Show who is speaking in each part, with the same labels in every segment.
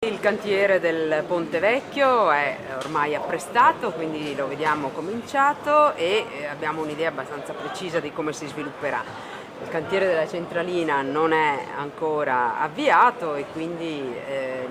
Speaker 1: Il cantiere del Ponte Vecchio è ormai apprestato, quindi lo vediamo cominciato e abbiamo un'idea abbastanza precisa di come si svilupperà. Il cantiere della centralina non è ancora avviato e quindi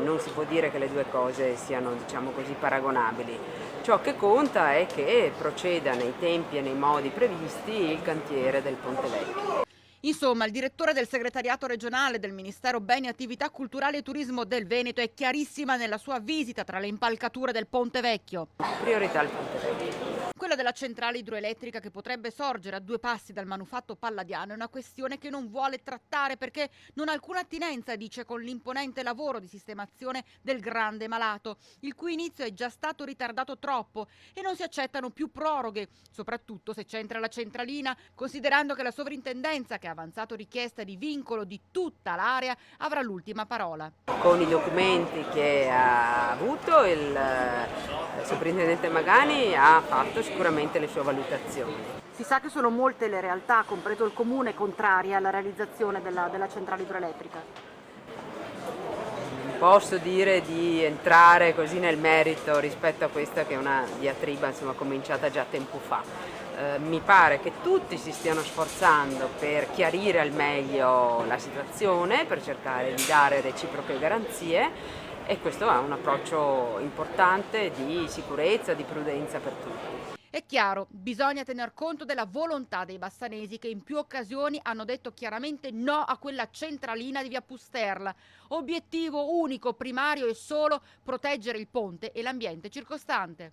Speaker 1: non si può dire che le due cose siano, diciamo così, paragonabili. Ciò che conta è che proceda nei tempi e nei modi previsti il cantiere del Ponte Vecchio.
Speaker 2: Insomma, il direttore del segretariato regionale del Ministero Beni, Attività Culturali e Turismo del Veneto è chiarissima nella sua visita tra le impalcature del Ponte Vecchio.
Speaker 1: Priorità al Ponte Vecchio.
Speaker 2: Quella della centrale idroelettrica che potrebbe sorgere a 2 passi dal manufatto palladiano è una questione che non vuole trattare perché non ha alcuna attinenza, dice, con l'imponente lavoro di sistemazione del grande malato, il cui inizio è già stato ritardato troppo e non si accettano più proroghe, soprattutto se c'entra la centralina, considerando che la sovrintendenza, che ha avanzato richiesta di vincolo di tutta l'area, avrà l'ultima parola.
Speaker 1: Con i documenti che ha avuto il sovrintendente Magani ha fatto sicuramente le sue valutazioni.
Speaker 3: Si sa che sono molte le realtà, compreso il comune, contrarie alla realizzazione della centrale idroelettrica.
Speaker 1: Non posso dire di entrare così nel merito rispetto a questa che è una diatriba cominciata già tempo fa. Mi pare che tutti si stiano sforzando per chiarire al meglio la situazione, per cercare di dare reciproche garanzie e questo è un approccio importante di sicurezza, di prudenza per tutti.
Speaker 2: È chiaro, bisogna tener conto della volontà dei bassanesi che in più occasioni hanno detto chiaramente no a quella centralina di via Pusterla. Obiettivo unico, primario e solo proteggere il ponte e l'ambiente circostante.